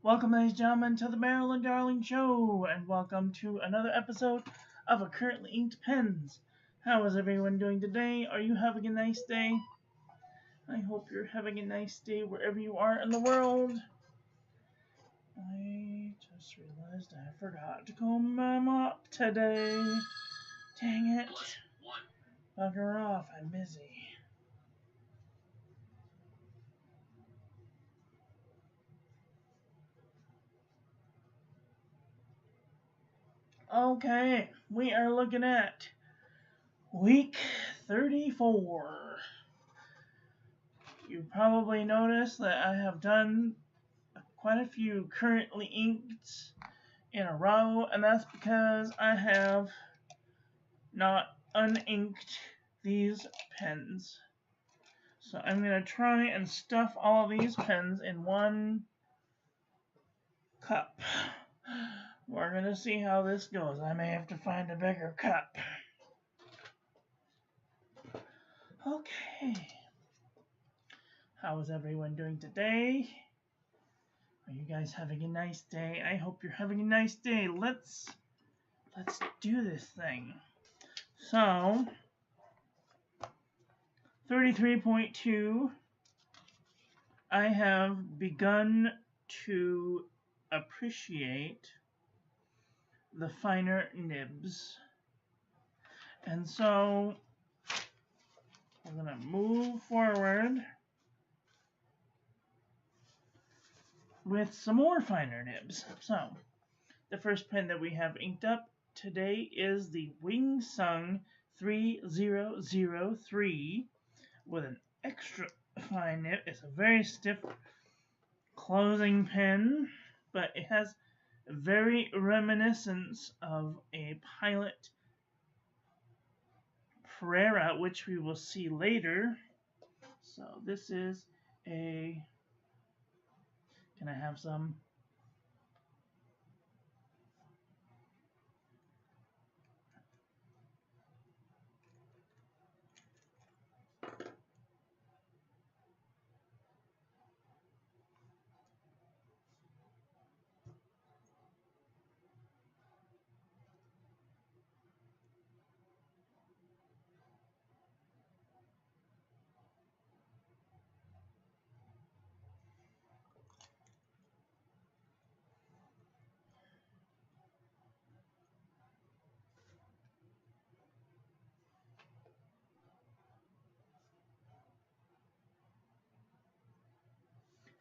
Welcome, ladies and gentlemen, to the Marilyn Darling Show, and welcome to another episode of A Currently Inked Pens. How is everyone doing today? Are you having a nice day? I hope you're having a nice day wherever you are in the world. I just realized I forgot to comb my mop today. Dang it. Bugger off, I'm busy. Okay, we are looking at week 34. You probably noticed that I have done quite a few currently inked in a row, and that's because I have not uninked these pens. So I'm going to try and stuff all of these pens in one cup. We're going to see how this goes. I may have to find a bigger cup. Okay. How is everyone doing today? Are you guys having a nice day? I hope you're having a nice day. Let's do this thing. So, 33.2, I have begun to appreciate the finer nibs. And so, we're going to move forward with some more finer nibs. So, the first pen that we have inked up today is the Wing Sung 3003 with an extra fine nib. It's a very stiff closing pen, but it has very reminiscence of a Pilot Prera, which we will see later. So this is a... Can I have some?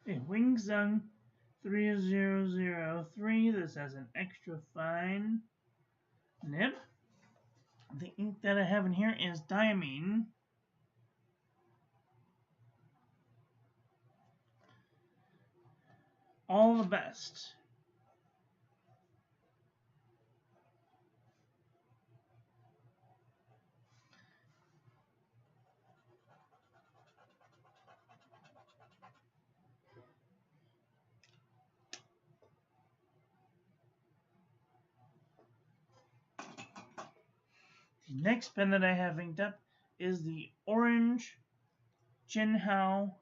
A Wing Sung 3003. This has an extra fine nib. The ink that I have in here is Diamine. All the best. The next pen that I have inked up is the Orange Jinhao.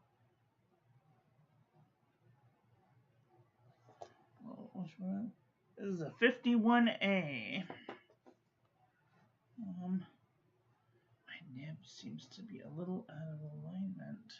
Which one? This is a 51A. My nib seems to be a little out of alignment.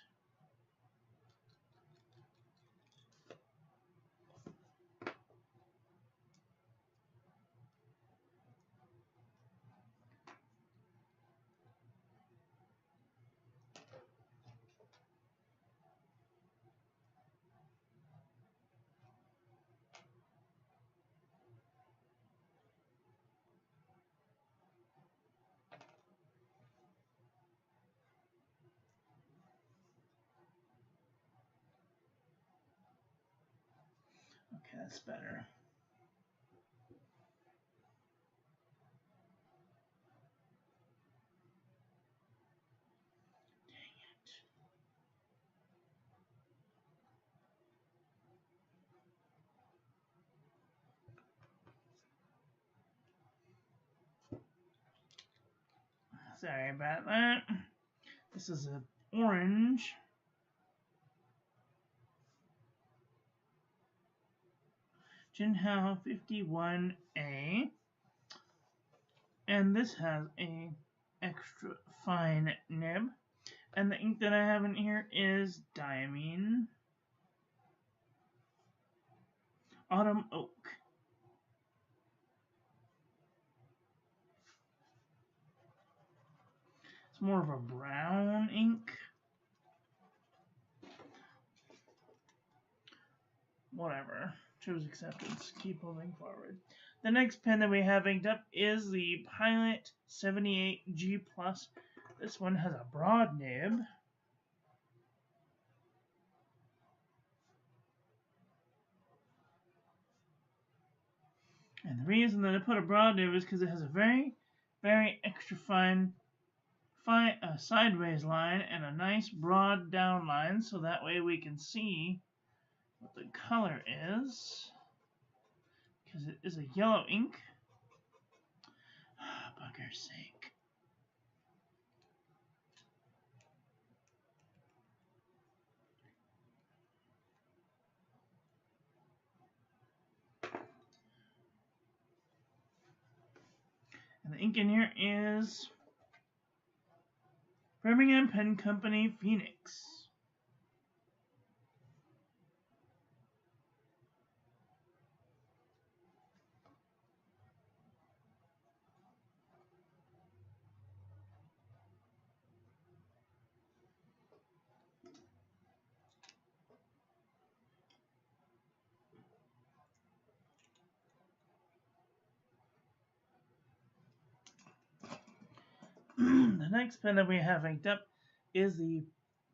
Okay, that's better. Sorry about that. This is an orange. Jinhao 51A. And this has a extra fine nib. And the ink that I have in here is Diamine Autumn Oak. It's more of a brown ink. Whatever. Choose acceptance. Keep moving forward. The next pen that we have inked up is the Pilot 78G+. This one has a broad nib. And the reason that I put a broad nib is because it has a very, very extra fine sideways line and a nice broad down line, so that way we can see what the color is. Because it is a yellow ink. Bugger's sake. And the ink in here is Birmingham Pen Company Phoenix. The next pen that we have inked up is the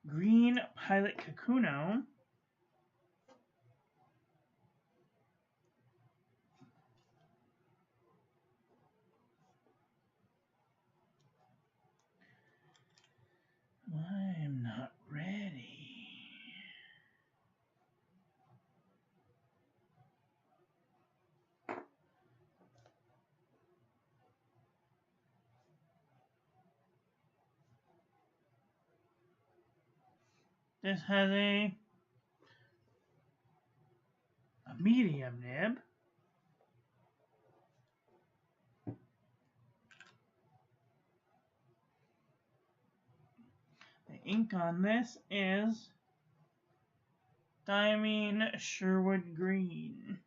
Green Pilot Kakuno. I'm not ready. This has a medium nib. The ink on this is Diamine Sherwood Green.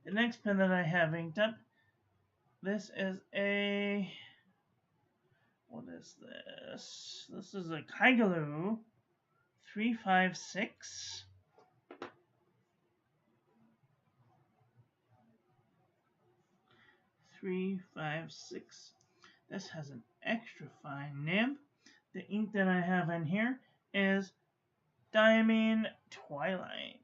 The next pen that I have inked up, this is a, what is this? This is a Kaigelu 356. This has an extra fine nib. The ink that I have in here is Diamine Twilight.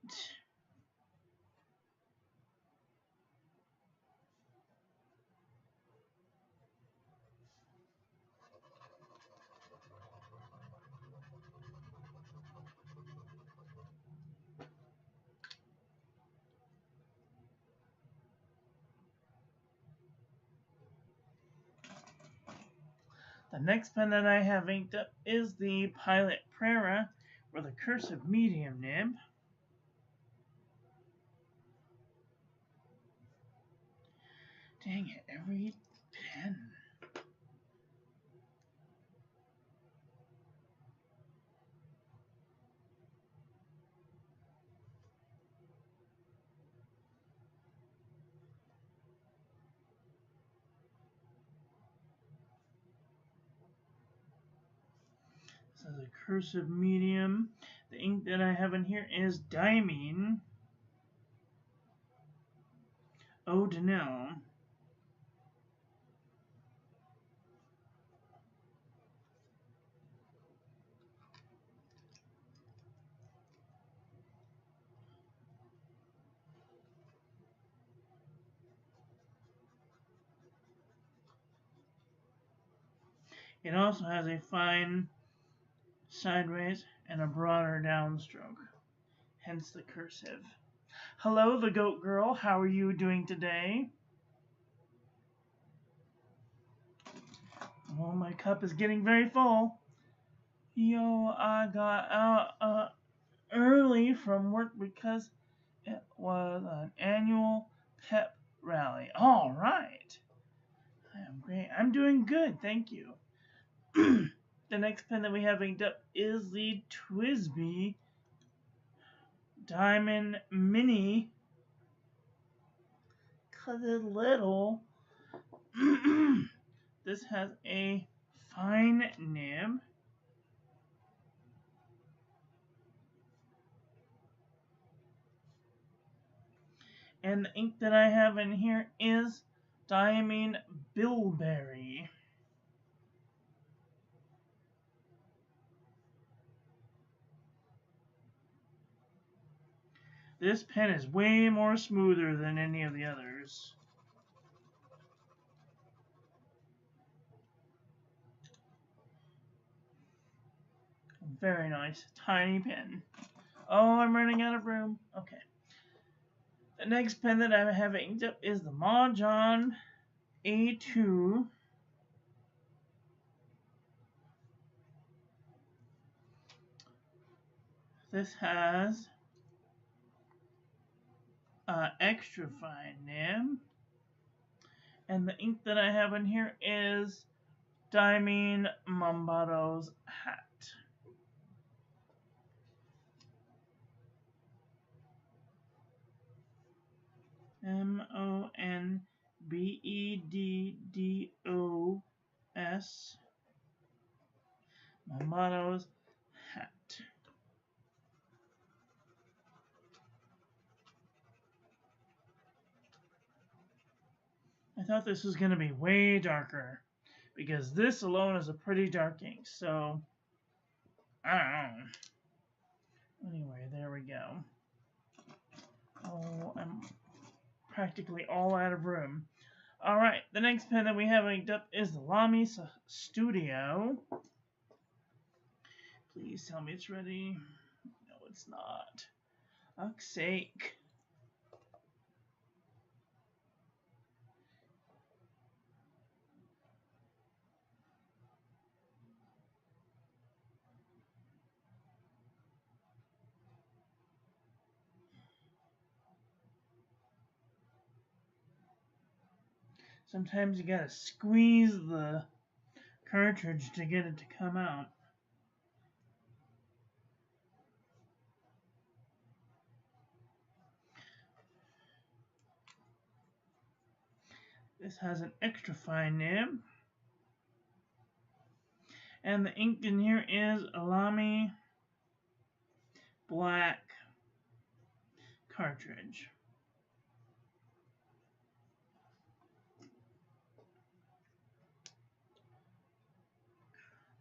The next pen that I have inked up is the Pilot Prera with a cursive medium nib. Dang it, every pen. This is a cursive medium. The ink that I have in here is Diamine Eau de Nil. It also has a fine sideways, and a broader downstroke, hence the cursive. Hello, the Goat Girl. How are you doing today? Oh, my cup is getting very full. Yo, I got out early from work because it was an annual pep rally. All right. I am great. I'm doing good, thank you. The next pen that we have inked up is the TWSBI Diamond Mini. Cause it's little. This has a fine nib. And the ink that I have in here is Diamine Bilberry. This pen is way more smoother than any of the others. Very nice. Tiny pen. Oh, I'm running out of room. Okay. The next pen that I have inked up is the Mahjong A2. This has extra fine nib. And the ink that I have in here is Diamine Mombado's Hat. Monbeddos. Mombado's Hat. I thought this was going to be way darker because this alone is a pretty dark ink, so I don't know. Anyway, there we go. Oh, I'm practically all out of room. Alright, the next pen that we have inked up is the Lamy Studio. Please tell me it's ready. No, it's not. Fuck's sake. Sometimes you gotta squeeze the cartridge to get it to come out. This has an extra fine nib. And the ink in here is Lamy Black cartridge.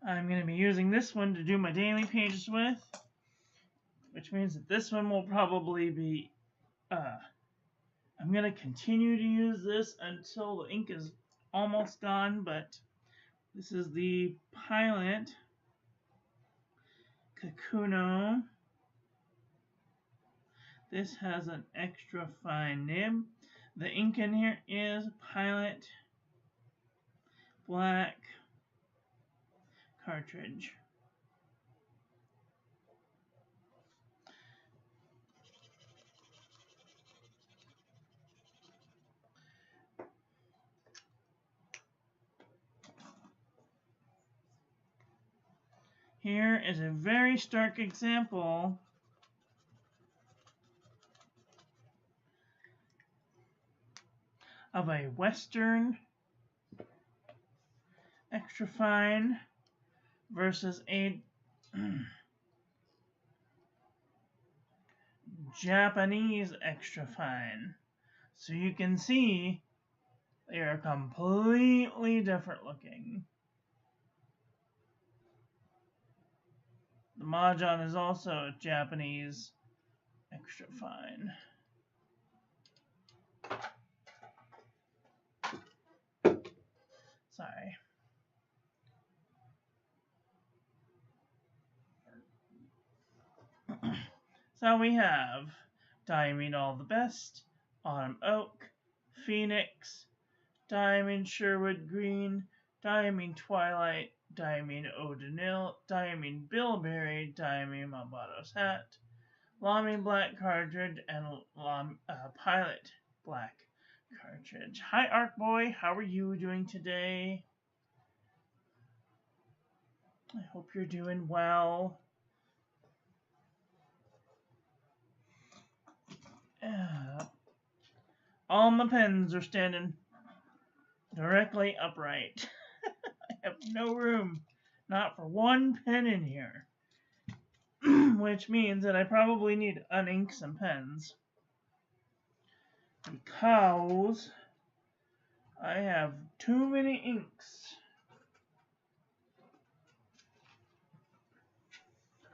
I'm going to be using this one to do my daily pages with, which means that this one will probably be, I'm going to continue to use this until the ink is almost gone, but this is the Pilot Kakuno. This has an extra fine nib. The ink in here is Pilot Black cartridge. Here is a very stark example of a Western extra fine versus a Japanese extra fine. So you can see they are completely different looking. The Mahjong is also a Japanese extra fine. Sorry. So we have Diamond All the Best, Autumn Oak, Phoenix, Diamond Sherwood Green, Diamond Twilight, Diamond O'Donnell, Diamond Bilberry, Diamond Mambado's Hat, Lamy Black Cartridge, and Pilot Black Cartridge. Hi, Arc Boy. How are you doing today? I hope you're doing well. All my pens are standing directly upright. I have no room, not for one pen in here. Which means that I probably need to unink some pens. Because I have too many inks.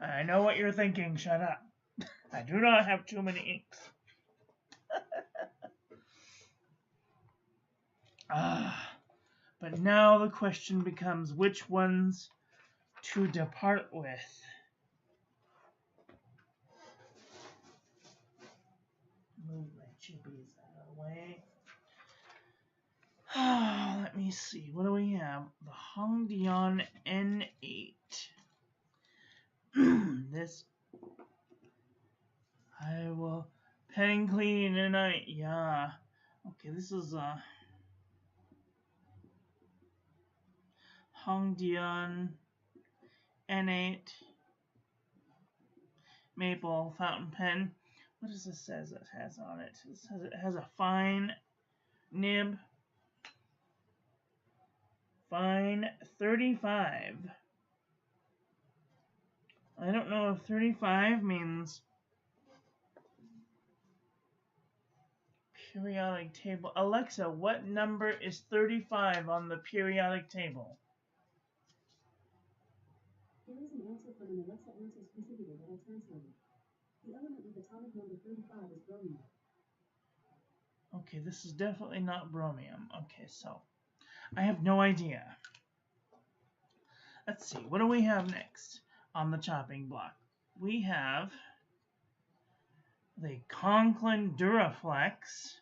I know what you're thinking, shut up. I do not have too many inks. But now the question becomes which ones to depart with. Move my chippies out of the way. Let me see. What do we have? The Hongdian N8. This I will pen clean tonight. Yeah. Okay, this is Hongdian N8 maple fountain pen. What does this say it has on it? It says it has a fine nib. Fine 35. I don't know if 35 means periodic table. Alexa, what number is 35 on the periodic table? Here is an answer from an Alexa Answers contributor that I translated. The element with atomic number 35 is bromine. Okay, this is definitely not bromium. Okay, so I have no idea. Let's see, what do we have next on the chopping block? We have the Conklin Duraflex.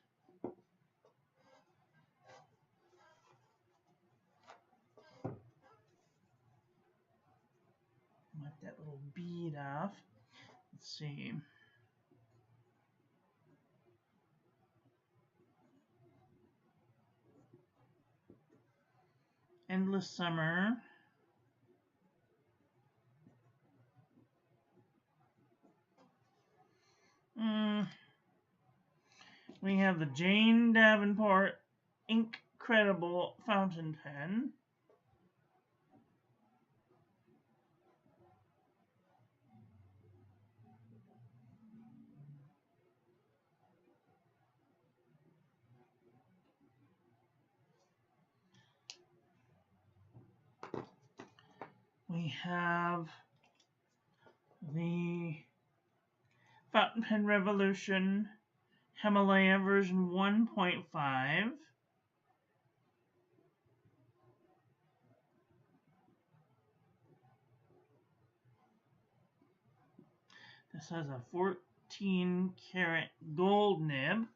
Wipe that little bead off. Let's see. Endless Summer. We have the Jane Davenport Incredible Fountain Pen. We have the Fountain Pen Revolution Himalaya version 1.5. This has a 14 karat gold nib.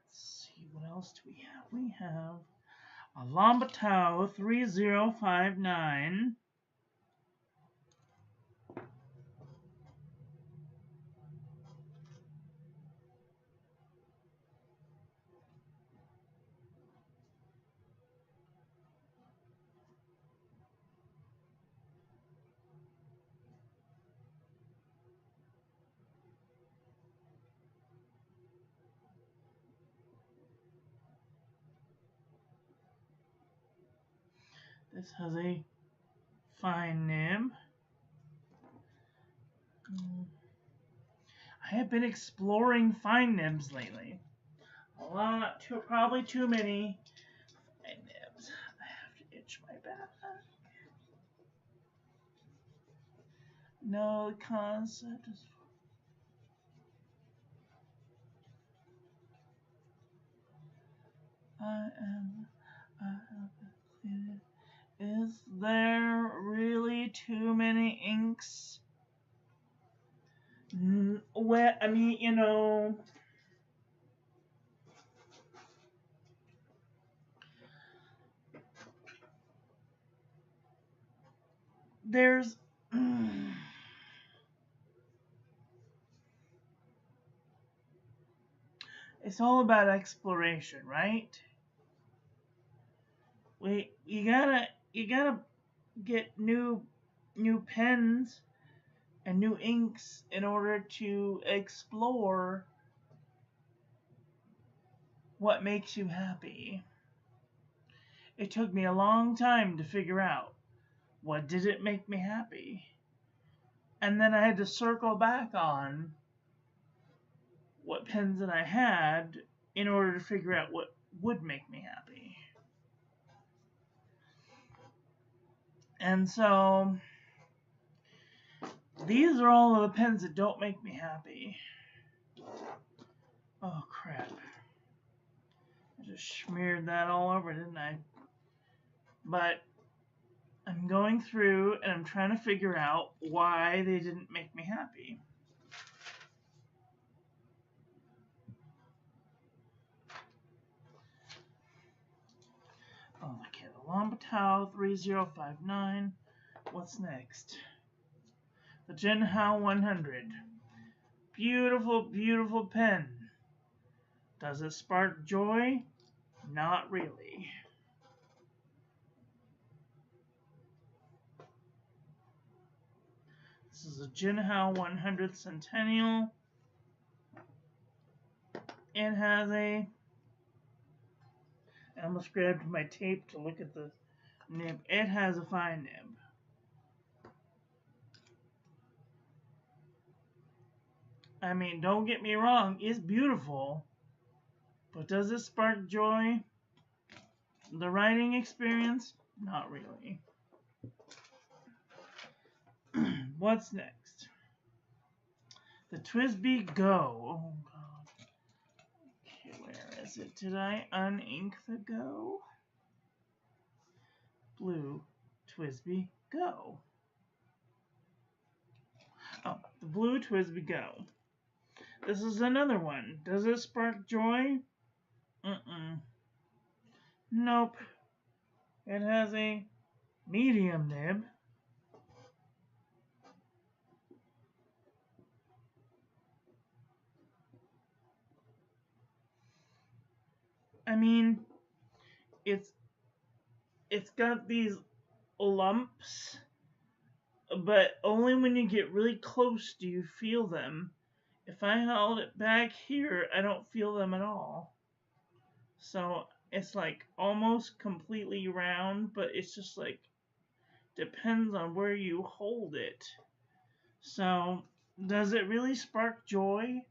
Let's see, what else do we have? We have a Lombatau 3059. This has a fine nib. I have been exploring fine nibs lately. A lot, probably too many fine nibs. I have to itch my back. No, the concept is. Is there really too many inks? Well, I mean, you know, there's it's all about exploration, right? You gotta get new pens and new inks in order to explore what makes you happy. It took me a long time to figure out what did it make me happy. And then I had to circle back on what pens that I had in order to figure out what would make me happy. And so these are all of the pens that don't make me happy. Oh crap. I just smeared that all over, didn't I? But I'm going through and I'm trying to figure out why they didn't make me happy. Oh, okay, the Longbaotou 3059. What's next? The Jinhao 100. Beautiful, beautiful pen. Does it spark joy? Not really. This is a Jinhao 100th Centennial. It has a... I almost grabbed my tape to look at the nib. It has a fine nib. I mean, don't get me wrong, it's beautiful. But does it spark joy? The writing experience? Not really. What's next? The TWSBI Go. Oh, God. Okay, where is it? Did I unink the Go? Blue TWSBI Go. Oh, the blue TWSBI Go. This is another one. Does it spark joy? Nope. It has a medium nib. I mean, it's got these lumps, but only when you get really close do you feel them. If I held it back here, I don't feel them at all. So it's like almost completely round, but it's just like depends on where you hold it. So does it really spark joy?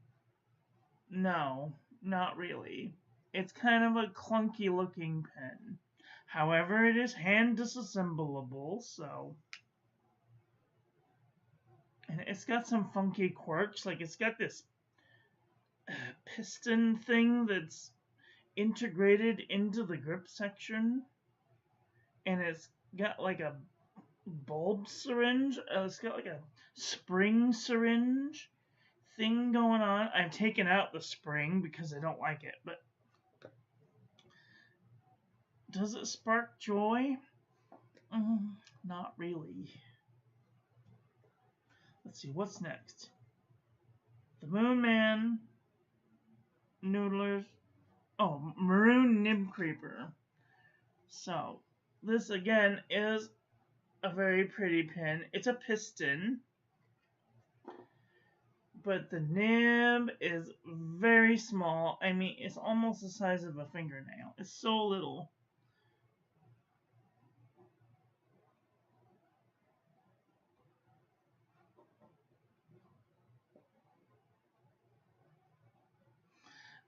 No, not really. It's kind of a clunky looking pen. However, it is hand disassemblable, so... And it's got some funky quirks, like it's got this piston thing that's integrated into the grip section. And it's got like a bulb syringe. It's got like a spring syringe thing going on. I've taken out the spring because I don't like it, but does it spark joy? Not really. Let's see, what's next? The Moonman Noodlers. Oh, Maroon Nib Creeper. So, this again is a very pretty pen. It's a piston, but the nib is very small. I mean, it's almost the size of a fingernail. It's so little.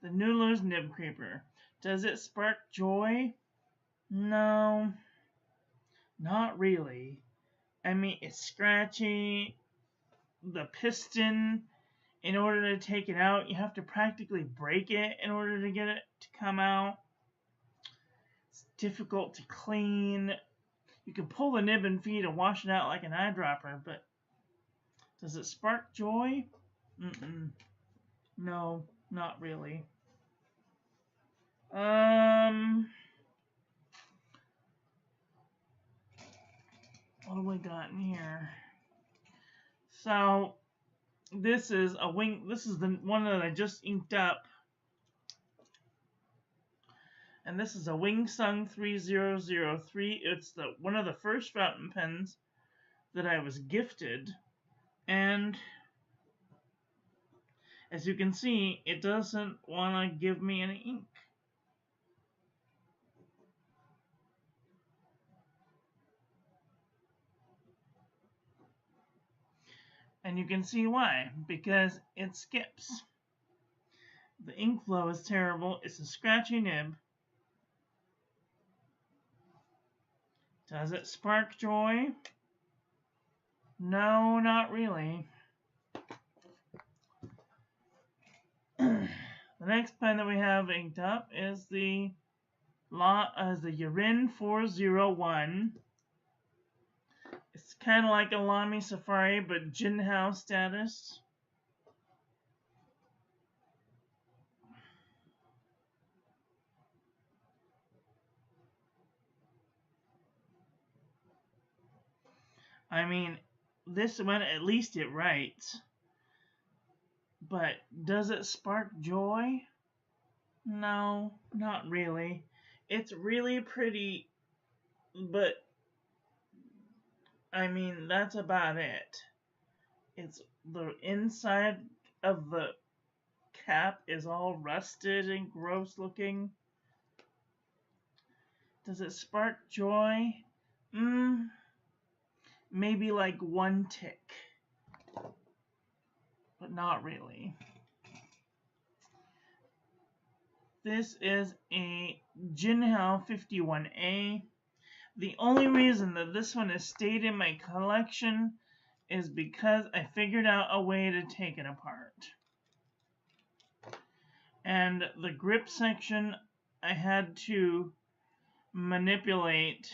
The Noodler's Nib Creeper. Does it spark joy? No, not really. I mean, it's scratchy. The piston, in order to take it out, you have to practically break it in order to get it to come out. It's difficult to clean. You can pull the nib and feed and wash it out like an eyedropper, but does it spark joy? No, not really. What do we got in here? So this is a wing. This is the one that I just inked up, and this is a Wing Sung 3003. It's one of the first fountain pens that I was gifted, and as you can see, it doesn't want to give me any ink. And you can see why, because it skips. The ink flow is terrible. It's a scratchy nib. Does it spark joy? No, not really. The next pen that we have inked up is the Yarin 401. It's kind of like a Lamy Safari, but Jinhao status. I mean, this one, at least it writes. But does it spark joy? No, not really. It's really pretty, but I mean, that's about it. It's the inside of the cap is all rusted and gross looking. Does it spark joy? Maybe like one tick, but not really. This is a Jinhao 51A. The only reason that this one has stayed in my collection is because I figured out a way to take it apart. And the grip section I had to manipulate.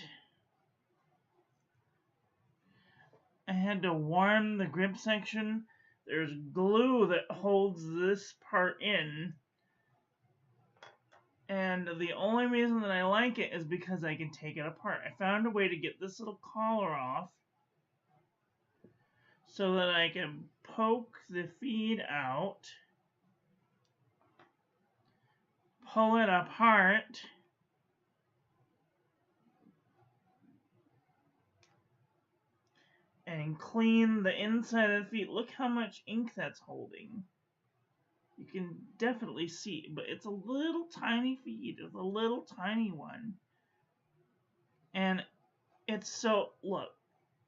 I had to warm the grip section. There's glue that holds this part in. And the only reason that I like it is because I can take it apart. I found a way to get this little collar off so that I can poke the feed out, pull it apart, and clean the inside of the feed. Look how much ink that's holding. You can definitely see, but it's a little tiny feed. It's a little tiny one. And it's so, look,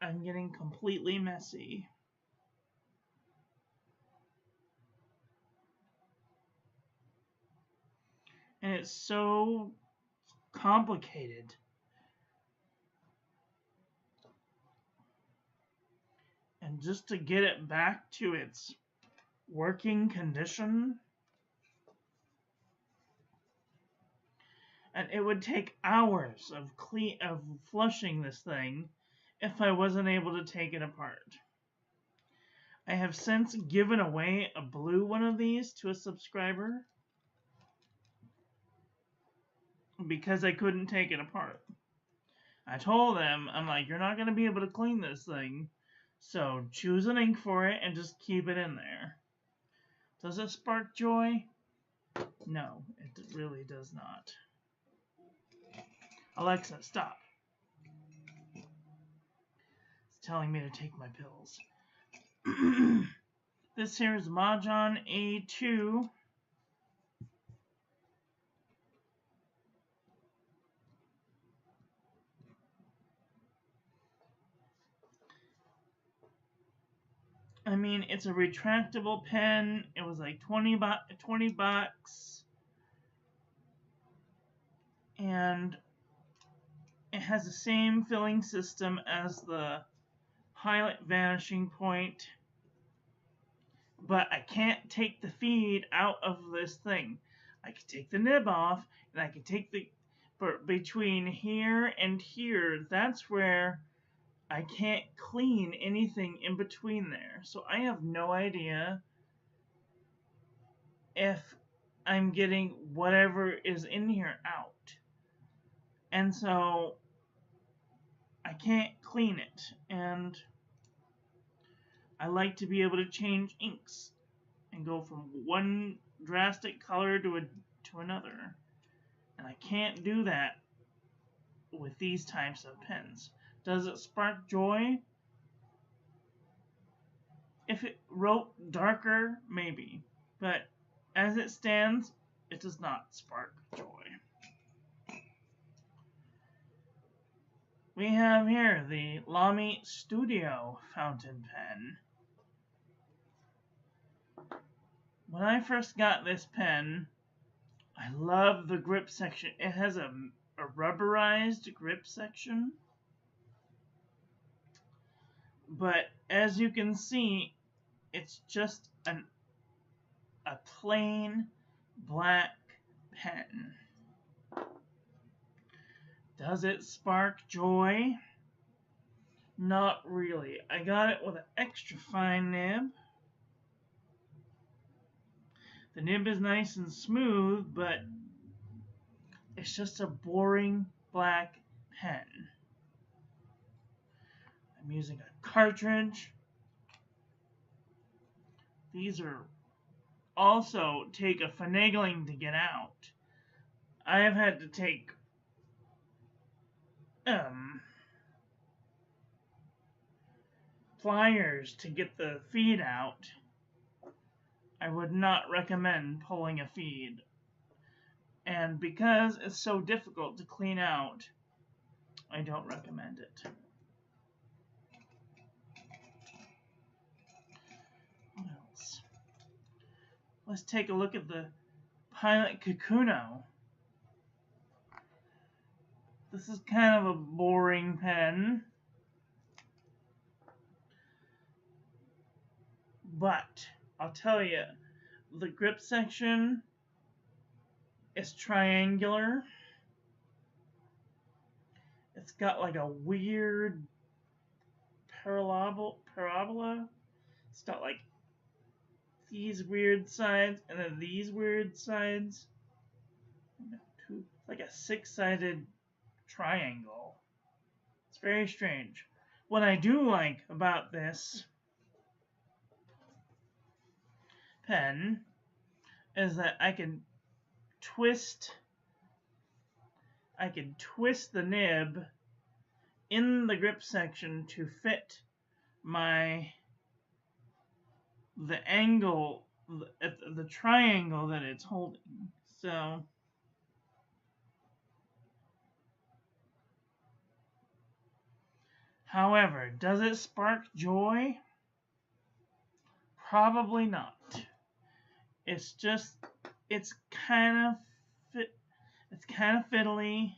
I'm getting completely messy. And it's so complicated. And just to get it back to its working condition, and it would take hours of flushing this thing if I wasn't able to take it apart. I have since given away a blue one of these to a subscriber because I couldn't take it apart. I told them, I'm like, you're not going to be able to clean this thing, so choose an ink for it and just keep it in there. Does it spark joy? No, it really does not. Alexa, stop. It's telling me to take my pills. This here is Mahjong A2. I mean, it's a retractable pen. It was like 20 bucks. And it has the same filling system as the Highlight Vanishing Point. But I can't take the feed out of this thing. I can take the nib off, and I can take the... But between here and here, that's where I can't clean anything in between there. So I have no idea if I'm getting whatever is in here out. And so I can't clean it. And I like to be able to change inks and go from one drastic color to another. And I can't do that with these types of pens. Does it spark joy? If it wrote darker, maybe. But as it stands, it does not spark joy. We have here the Lamy Studio fountain pen. When I first got this pen, I love the grip section. It has a rubberized grip section. But as you can see, it's just a plain black pen. Does it spark joy? Not really. I got it with an extra fine nib. The nib is nice and smooth, but it's just a boring black pen. I'm using a cartridge. These are also take a finagling to get out. I have had to take pliers to get the feed out. I would not recommend pulling a feed. And because it's so difficult to clean out, I don't recommend it. What else? Let's take a look at the Pilot Kakuno. This is kind of a boring pen. But I'll tell you, the grip section is triangular. It's got like a weird parabola. It's got like these weird sides and then these weird sides. Like a six-sided triangle. It's very strange. What I do like about this pen is that I can twist the nib in the grip section to fit the angle, the triangle that it's holding. So however, does it spark joy? Probably not. It's kind of fiddly.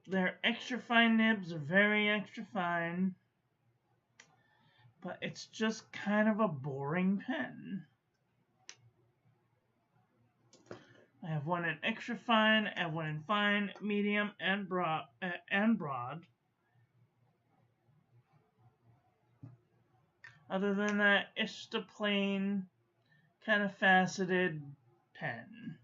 Their extra fine nibs are very extra fine, but it's just kind of a boring pen. I have one in extra fine, I have one in fine, medium, and broad. Other than that, it's just a plain, kind of faceted pen.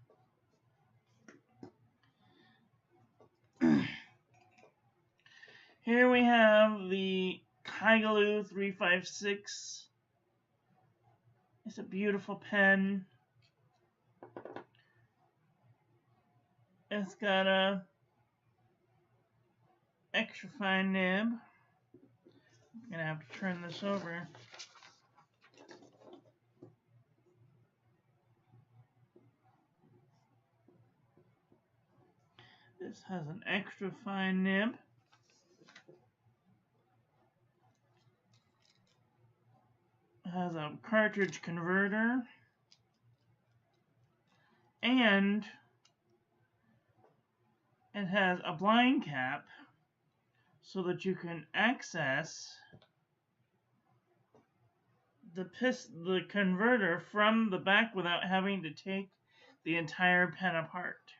Here we have the Kaigelu 356. It's a beautiful pen. It's got a extra fine nib. I'm gonna have to turn this over. This has an extra fine nib. It has a cartridge converter. And it has a blind cap so that you can access the converter from the back without having to take the entire pen apart.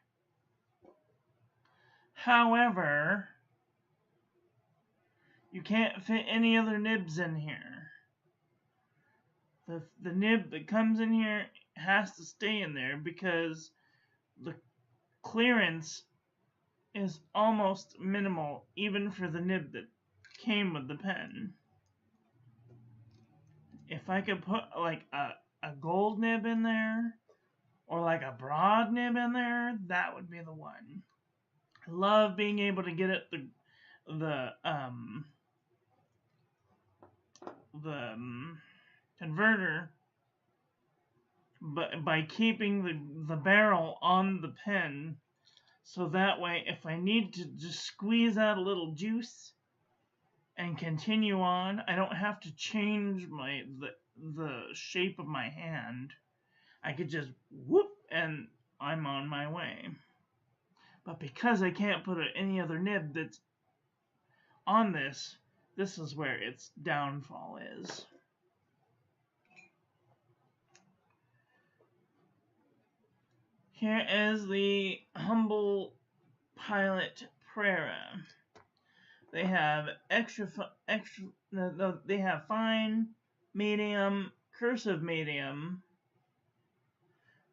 However, you can't fit any other nibs in here. The nib that comes in here has to stay in there because the clearance is almost minimal, even for the nib that came with the pen. If I could put like a gold nib in there, or like a broad nib in there, that would be the one. I love being able to get at the converter, but by keeping the barrel on the pen, so that way if I need to just squeeze out a little juice and continue on, I don't have to change the shape of my hand. I could just whoop and I'm on my way. But because I can't put any other nib that's on this is where its downfall is. Here is the Humble Pilot Prera. They have they have fine, medium, cursive medium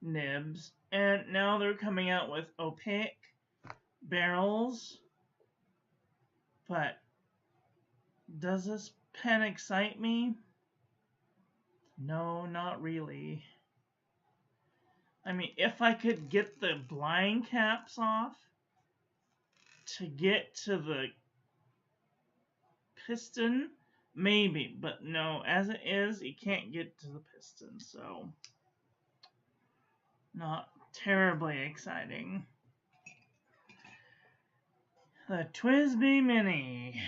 nibs, and now they're coming out with opaque barrels. But does this pen excite me? No, not really. I mean, if I could get the blind caps off to get to the piston, maybe, but no, as it is, you can't get to the piston, so not terribly exciting. The TWSBI Mini,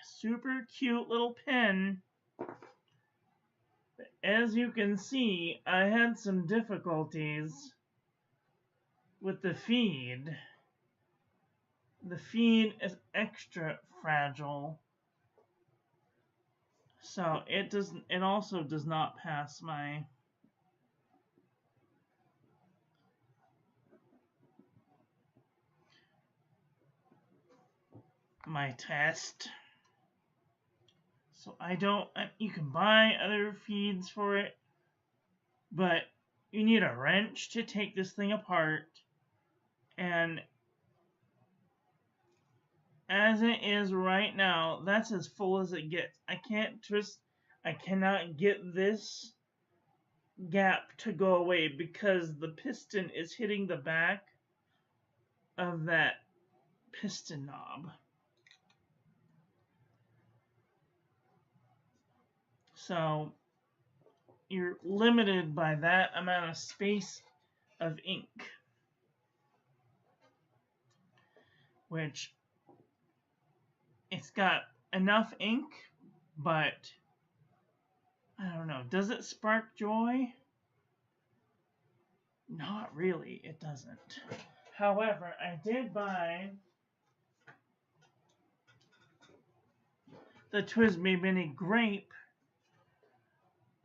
super cute little pen. But as you can see, I had some difficulties with the feed. The feed is extra fragile, so it also does not pass my test. So you can buy other feeds for it, but you need a wrench to take this thing apart, and as it is right now, that's as full as it gets. I cannot get this gap to go away because the piston is hitting the back of that piston knob. So you're limited by that amount of space of ink, which it's got enough ink, but I don't know. Does it spark joy? Not really, it doesn't. However, I did buy the TWSBI Mini Grape,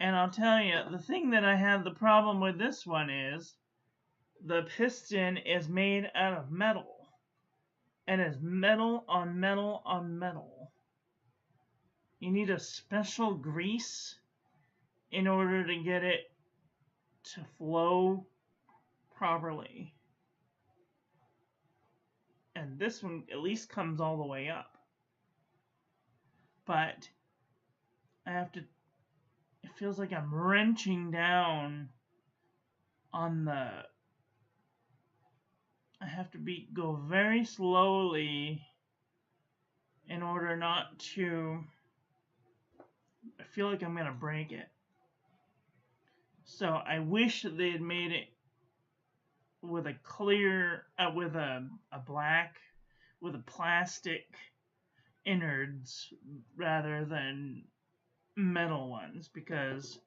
and I'll tell you, the thing that I had the problem with this one is the piston is made out of metal, and is metal on metal on metal. You need a special grease in order to get it to flow properly. And this one at least comes all the way up. But it feels like I'm wrenching down on I have to go very slowly in order not to, I feel like I'm going to break it. So I wish that they had made it with a clear, with a black, with a plastic innards rather than metal ones, because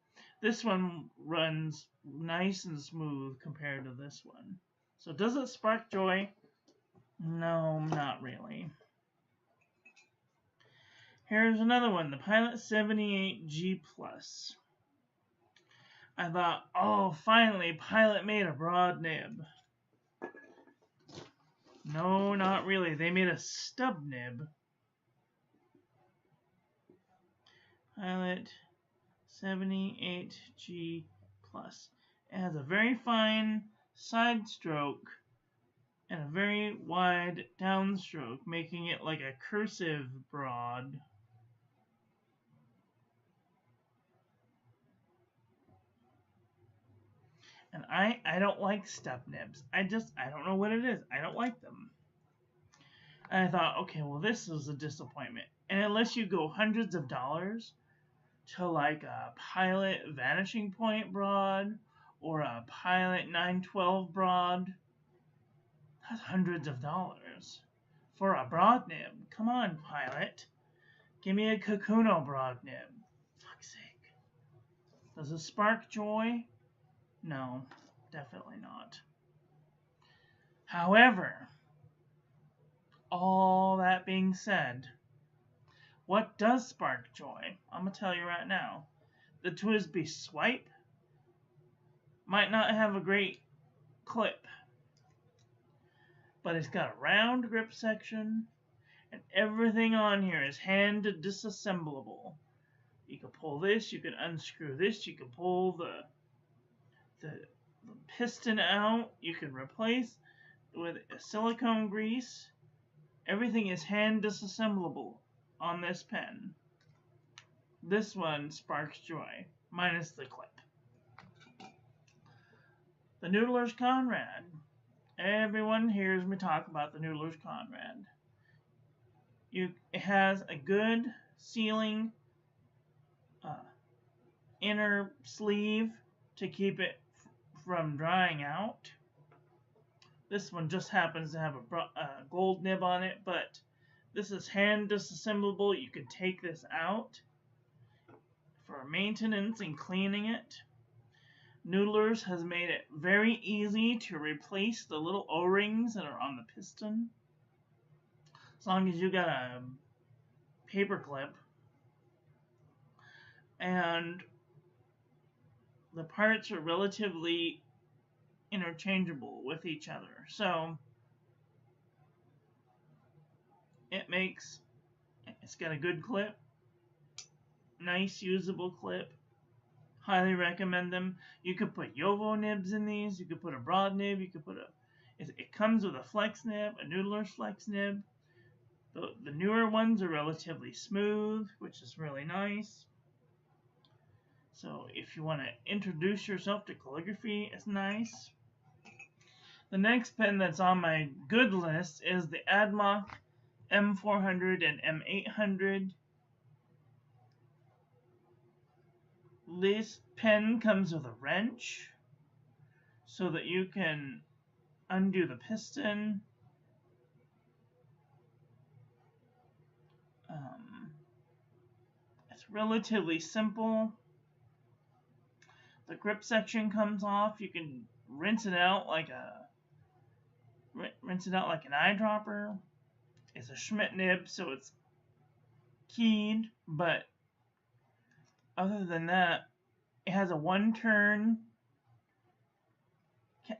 this one runs nice and smooth compared to this one. So does it spark joy? No, not really. Here's another one, the Pilot 78G Plus. I thought, oh, finally, Pilot made a broad nib. No, not really. They made a stub nib. Pilot 78G Plus. It has a very fine side stroke and a very wide downstroke, making it like a cursive broad. And I don't like stub nibs. I don't know what it is. I don't like them. And I thought, okay, well, this is a disappointment. And unless you go hundreds of dollars to like a Pilot Vanishing Point broad or a Pilot 912 broad, that's hundreds of dollars for a broad nib. Come on, Pilot. Give me a Kakuno broad nib. Fuck's sake. Does it spark joy? No, definitely not. However, all that being said, what does spark joy? I'm going to tell you right now. The TWSBI Swipe might not have a great clip, but it's got a round grip section, and everything on here is hand disassemblable. You can pull this, you can unscrew this, you can pull the piston out, you can replace with silicone grease. Everything is hand disassemblable on this pen. This one sparks joy, minus the clip. The Noodler's Conrad. Everyone hears me talk about the Noodler's Conrad. It has a good sealing inner sleeve to keep it from drying out. This one just happens to have a gold nib on it, but this is hand disassemblable. You can take this out for maintenance and cleaning it. Noodlers has made it very easy to replace the little O-rings that are on the piston. As long as you got a paper clip. And the parts are relatively interchangeable with each other. So it's got a good clip, nice usable clip. Highly recommend them. You could put Yovo nibs in these. You could put a broad nib. You could put it comes with a flex nib, a Noodler's flex nib. The newer ones are relatively smooth, which is really nice. So if you want to introduce yourself to calligraphy, it's nice. The next pen that's on my good list is the ADMOC M400 and M800. This pen comes with a wrench so that you can undo the piston. It's relatively simple. The grip section comes off. You can rinse it out like an eyedropper. It's a Schmidt nib, so it's keyed, but other than that, it has a one-turn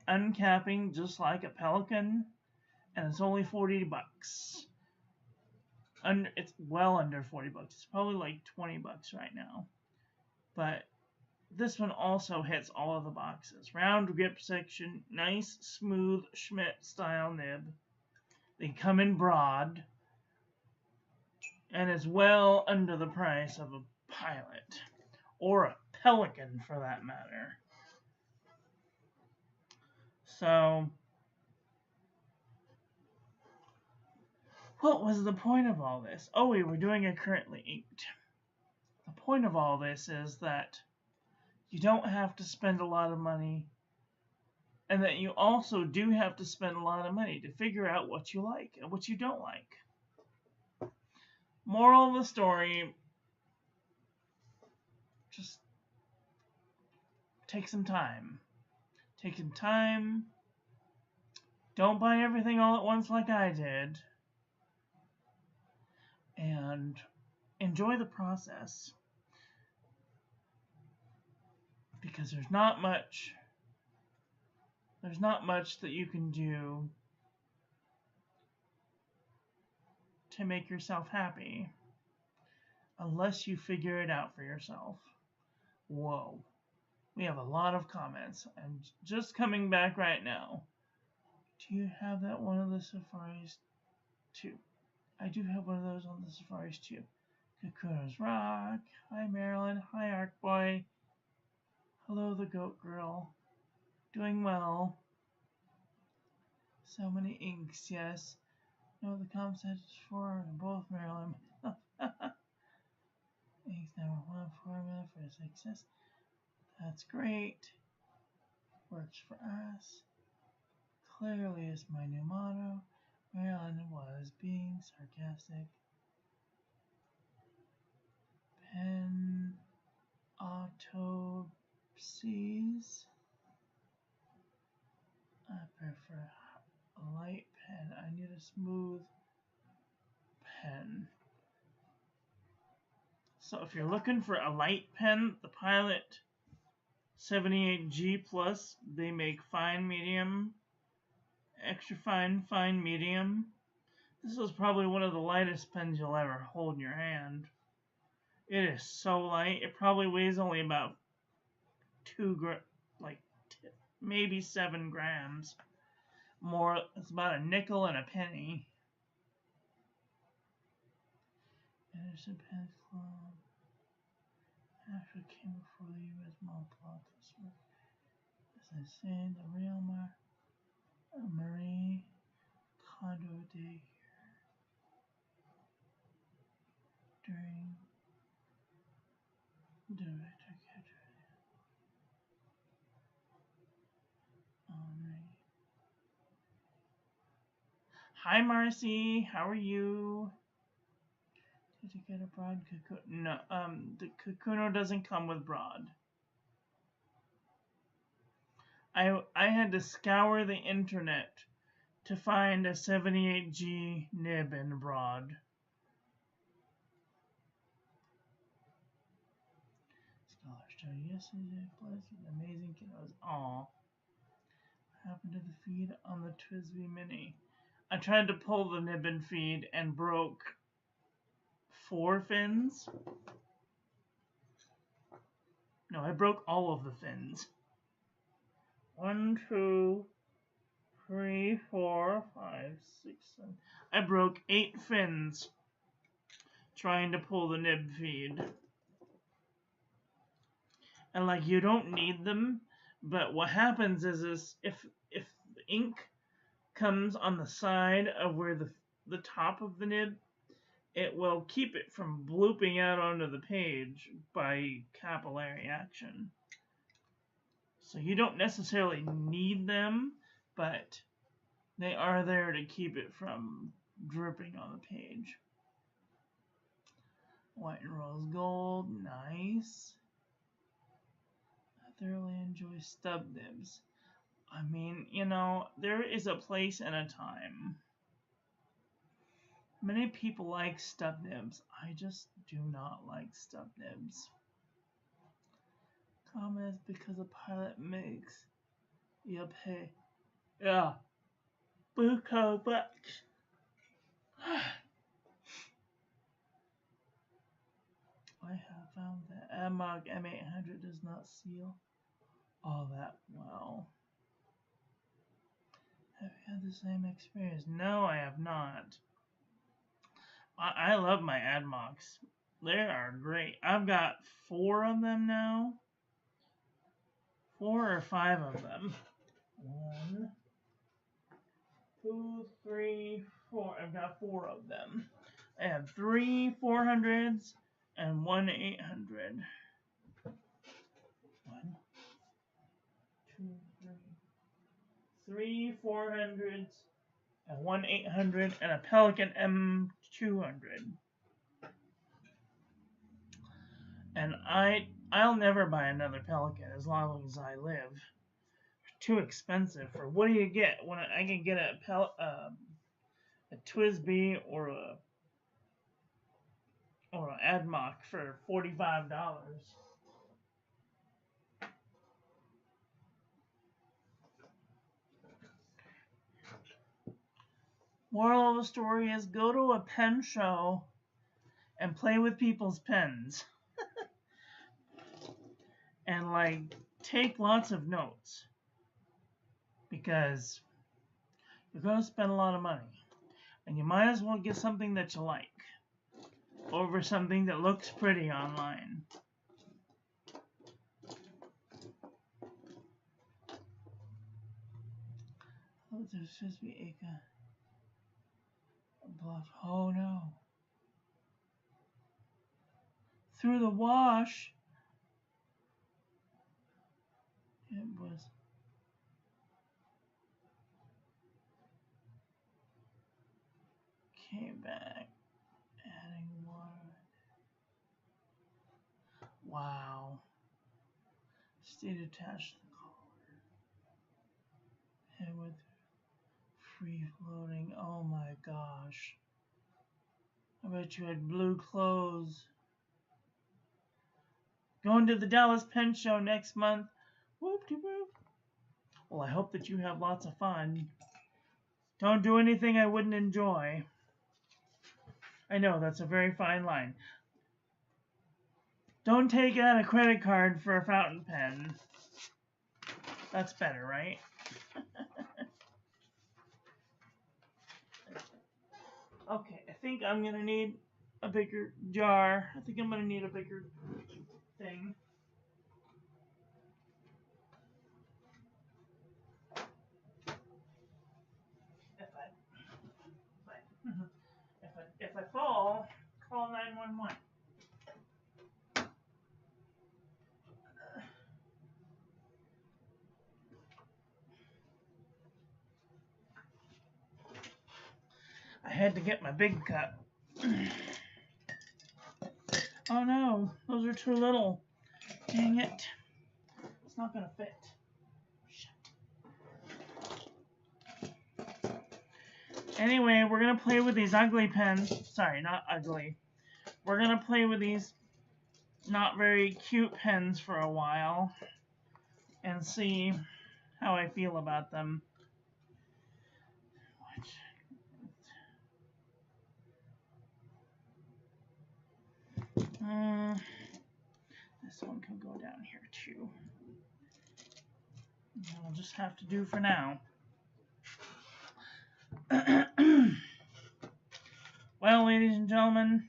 uncapping just like a Pelikan, and it's only $40. It's well under $40. It's probably like $20 right now. But this one also hits all of the boxes. Round grip section, nice, smooth Schmidt style nib. They come in broad, and is well under the price of a Pilot, or a Pelikan for that matter. So, what was the point of all this? Oh, we were doing a currently inked. The point of all this is that you don't have to spend a lot of money, and that you also do have to spend a lot of money to figure out what you like and what you don't like. Moral of the story, just take some time. Take some time. Don't buy everything all at once like I did. And enjoy the process. Because there's not much that you can do to make yourself happy. Unless you figure it out for yourself. Whoa. We have a lot of comments. I'm just coming back right now. Do you have that one of the safaris too? I do have one of those on the safaris too. Kakuno's Rock. Hi Marilyn. Hi Arc Boy. Hello the Goat Girl. Doing well. So many inks, yes. No, the concept is for both Marilyn. Inks number one formula for success. That's great. Works for us. Clearly is my new motto. Marilyn was being sarcastic. Pen autopsies. I prefer a light pen. I need a smooth pen. So if you're looking for a light pen, the Pilot 78G Plus, they make fine, medium, extra fine, fine, medium. This is probably one of the lightest pens you'll ever hold in your hand. It is so light. It probably weighs only about maybe 7 grams. More, it's about a nickel and a penny. Anderson Pen Club. Actually came before the U.S. Montblanc this month. As I say, the real Marie Kondo Day here. During Director Catherine Henri. Hi Marcy, how are you? Did you get a broad Kakuno? No, the Kakuno doesn't come with broad. I had to scour the internet to find a 78G nib in broad. Scholar started yesterday, plus amazing kiddos. Aw. What happened to the feed on the Twisby Mini? I tried to pull the nib and feed and broke 4 fins. No, I broke all of the fins. 1, 2, 3, 4, 5, 6, 7. I broke 8 fins trying to pull the nib feed. And like, you don't need them, but what happens is if the ink comes on the side of where the top of the nib, it will keep it from blooping out onto the page by capillary action. So you don't necessarily need them, but they are there to keep it from dripping on the page. White and rose gold, nice. I thoroughly enjoy stub nibs. I mean, you know, there is a place and a time. Many people like stub nibs. I just do not like stub nibs. Comments because a Pilot makes you pay. Yeah. Buco bucks. I have found that AdMog M800 does not seal all that well. Have you had the same experience? No, I have not. I love my AdMogs. They are great. I've got 4 of them now. 4 or 5 of them. 1, 2, 3, 4. I've got 4 of them. I have 3 400s and 1 800. 1, 2, 3 400s and 1 800 and a Pelican M200. And I'll never buy another Pelican as long as I live. Too expensive for what do you get when I can get a Twisby or an AdMock for $45. Moral of the story is go to a pen show and play with people's pens. And like take lots of notes. Because you're going to spend a lot of money. And you might as well get something that you like over something that looks pretty online. Oh, there's supposed to be a bluff. Oh no. Through the wash. It was. Came back. Adding water. Wow. Stayed attached to the collar. And with free floating. Oh my gosh. I bet you had blue clothes. Going to the Dallas Pen Show next month. Whoop-de-whoop. Well, I hope that you have lots of fun. Don't do anything I wouldn't enjoy. I know, that's a very fine line. Don't take out a credit card for a fountain pen. That's better, right? Okay, I think I'm going to need a bigger jar. I think I'm going to need a bigger thing. If I fall, call 911. I had to get my big cup. Oh no, those are too little. Dang it. It's not gonna fit. Shit. Anyway, we're gonna play with these ugly pens. Sorry, not ugly. We're gonna play with these not very cute pens for a while and see how I feel about them. This one can go down here too. I'll just have to do for now. Well, ladies and gentlemen,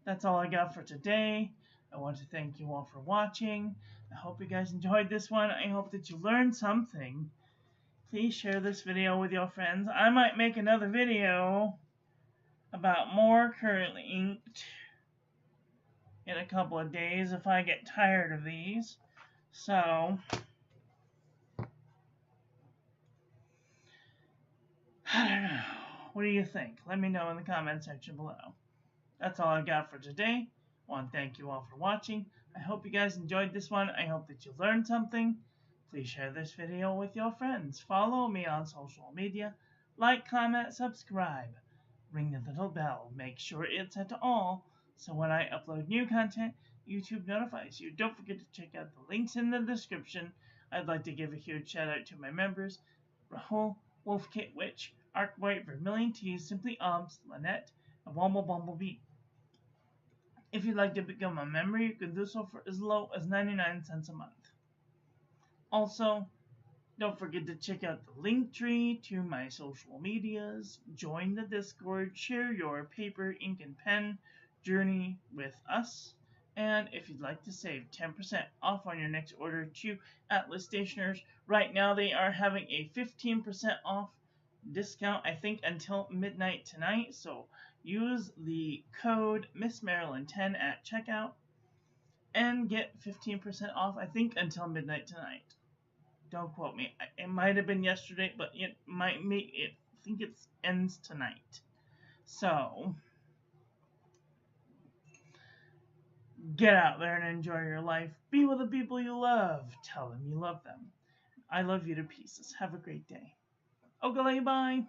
that's all I got for today. I want to thank you all for watching. I hope you guys enjoyed this one. I hope that you learned something. Please share this video with your friends. I might make another video about more currently inked in a couple of days if I get tired of these. So, I don't know. What do you think? Let me know in the comment section below. That's all I've got for today. I want to thank you all for watching. I hope you guys enjoyed this one. I hope that you learned something. Please share this video with your friends. Follow me on social media. Like, comment, subscribe. Ring the little bell. Make sure it's set to all, so when I upload new content, YouTube notifies you. Don't forget to check out the links in the description. I'd like to give a huge shout out to my members, Rahul, Wolfkit Witch, Arc White, Vermilion Tees, Simply Obs, Lynette, and Womble Bumblebee. If you'd like to become a member, you can do so for as low as 99 cents a month. Also, don't forget to check out the link tree to my social medias, join the Discord, share your paper, ink, and pen journey with us, and if you'd like to save 10% off on your next order to Atlas Stationers, right now they are having a 15% off discount, I think, until midnight tonight, so use the code MissMarilyn10 at checkout and get 15% off, I think, until midnight tonight. Don't quote me. It might have been yesterday, but it might make it. I think it ends tonight. So, get out there and enjoy your life. Be with the people you love. Tell them you love them. I love you to pieces. Have a great day. Okay, bye.